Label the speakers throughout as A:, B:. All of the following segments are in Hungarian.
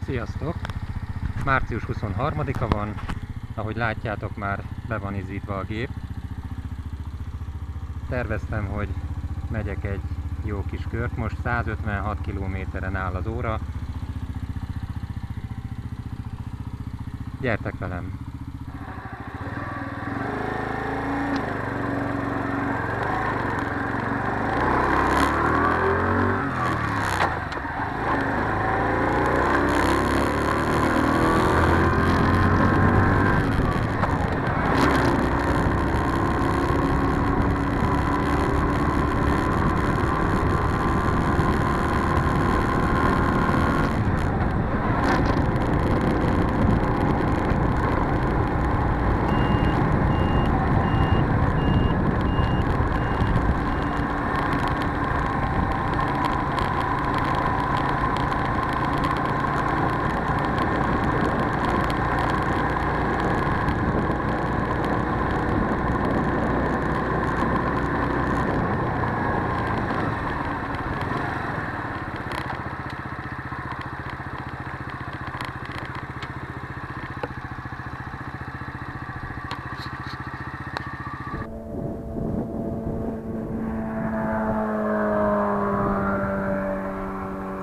A: Sziasztok! Március 23-a van, ahogy látjátok, már be van izítva a gép. Terveztem, hogy megyek egy jó kis kört, most 156 km-en áll az óra. Gyertek velem!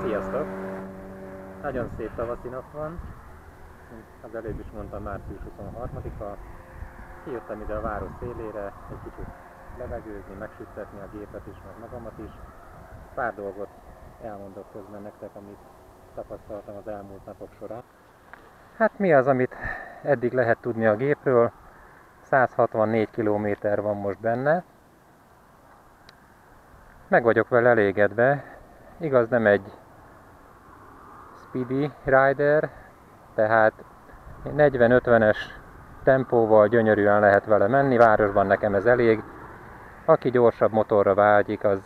A: Sziasztok! Nagyon szép tavaszi nap van, az előbb is mondtam, március 23-a. Kijöttem ide a város szélére, egy kicsit levegőzni, megsüttetni a gépet is, meg magamat is. Pár dolgot elmondok közben nektek, amit tapasztaltam az elmúlt napok során. Hát mi az, amit eddig lehet tudni a gépről? 164 km van most benne. Meg vagyok vele elégedve. Igaz, nem egy Speedy Rider, tehát 40-50-es tempóval gyönyörűen lehet vele menni, városban nekem ez elég. Aki gyorsabb motorra vágyik, az,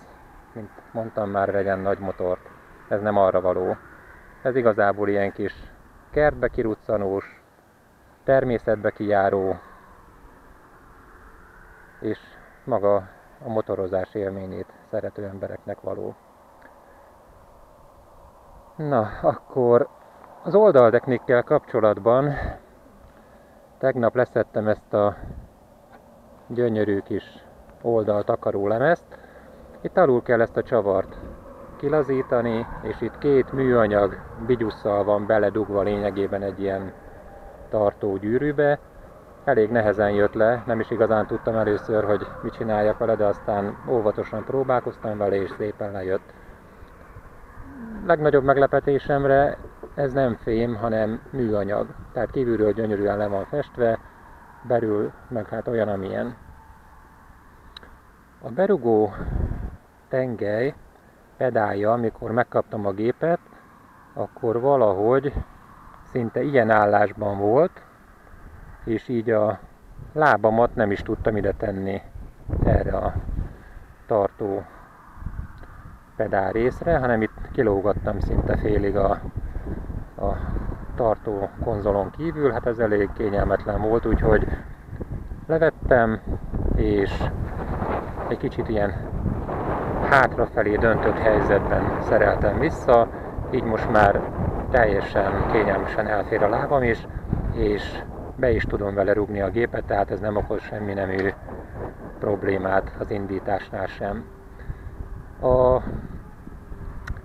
A: mint mondtam már, vegyen nagy motort. Ez nem arra való. Ez igazából ilyen kis kertbe kiruccanós, természetbe kijáró, és maga a motorozás élményét szerető embereknek való. Na, akkor az oldalteknikkel kapcsolatban tegnap leszettem ezt a gyönyörű kis oldaltakaró lemezt. Itt alul kell ezt a csavart kilazítani, és itt két műanyag bigyusszal van beledugva lényegében egy ilyen tartó gyűrűbe. Elég nehezen jött le, nem is igazán tudtam először, hogy mit csináljak vele, de aztán óvatosan próbálkoztam vele, és szépen lejött. Legnagyobb meglepetésemre ez nem fém, hanem műanyag. Tehát kívülről gyönyörűen le van festve, belül meg hát olyan, amilyen. A berugó tengely pedálja, amikor megkaptam a gépet, akkor valahogy szinte ilyen állásban volt, és így a lábamat nem is tudtam ide tenni erre a tartó pedál részre, hanem itt kilógattam szinte félig a tartó konzolon kívül. Hát ez elég kényelmetlen volt, úgyhogy levettem, és egy kicsit ilyen hátrafelé döntött helyzetben szereltem vissza, így most már teljesen kényelmesen elfér a lábam is, és be is tudom vele rúgni a gépet, tehát ez nem okoz semmi nemű problémát az indításnál sem. A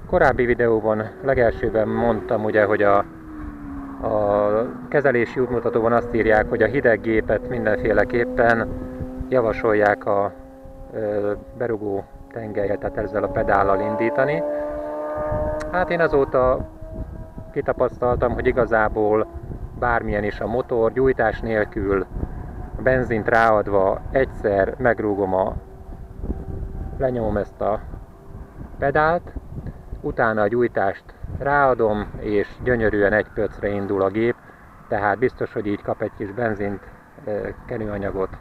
A: korábbi videóban, legelsőben mondtam ugye, hogy a kezelési útmutatóban azt írják, hogy a hideg gépet mindenféleképpen javasolják a berugó tengelyet, tehát ezzel a pedállal indítani. Hát én azóta kitapasztaltam, hogy igazából bármilyen is a motor, gyújtás nélkül, a benzint ráadva egyszer megrúgom, lenyomom ezt a pedált, utána a gyújtást ráadom, és gyönyörűen egy pöcre indul a gép, tehát biztos, hogy így kap egy kis benzint, kenőanyagot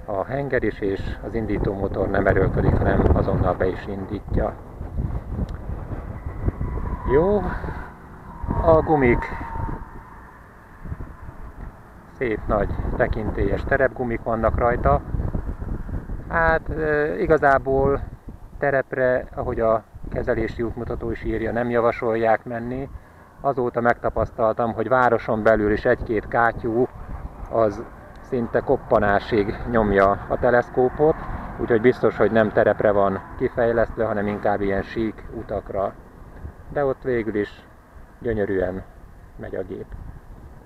A: a henger is, és az indító motor nem erőlködik, hanem azonnal be is indítja. Jó, a gumik szép nagy tekintélyes terepgumik vannak rajta. Hát igazából terepre, ahogy a kezelési útmutató is írja, nem javasolják menni, azóta megtapasztaltam, hogy városon belül is egy-két kátyú az szinte koppanásig nyomja a teleszkópot, úgyhogy biztos, hogy nem terepre van kifejlesztve, hanem inkább ilyen sík utakra. De ott végül is gyönyörűen megy a gép.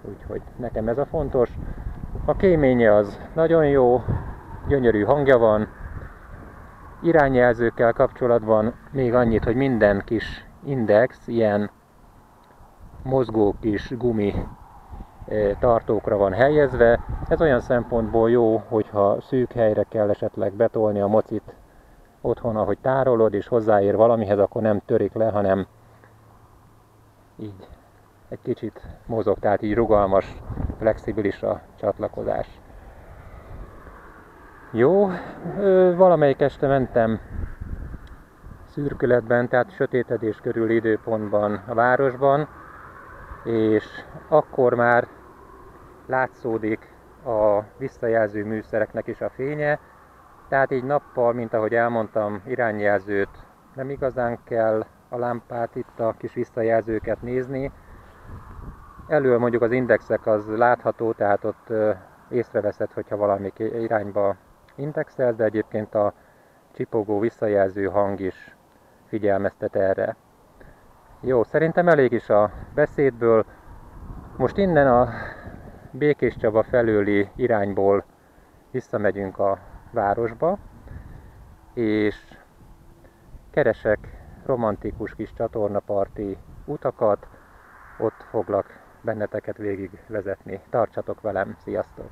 A: Úgyhogy nekem ez a fontos. A kéménye az nagyon jó, gyönyörű hangja van. Irányjelzőkkel kapcsolatban még annyit, hogy minden kis index ilyen mozgó kis gumi tartókra van helyezve. Ez olyan szempontból jó, hogyha szűk helyre kell esetleg betolni a mocit otthon, ahogy tárolod, és hozzáér valamihez, akkor nem törik le, hanem így egy kicsit mozog, tehát így rugalmas, flexibilis a csatlakozás. Jó, valamelyik este mentem szürkületben, tehát sötétedés körüli időpontban a városban, és akkor már látszódik a visszajelző műszereknek is a fénye, tehát így nappal, mint ahogy elmondtam, irányjelzőt nem igazán kell a lámpát, itt a kis visszajelzőket nézni. Elől mondjuk az indexek az látható, tehát ott észreveszed, hogyha valami irányba indexel, de egyébként a csipogó visszajelző hang is figyelmeztet erre. Jó, szerintem elég is a beszédből. Most innen a Békéscsaba felőli irányból visszamegyünk a városba, és keresek romantikus kis csatornaparti utakat, ott foglak benneteket végigvezetni. Tartsatok velem, sziasztok!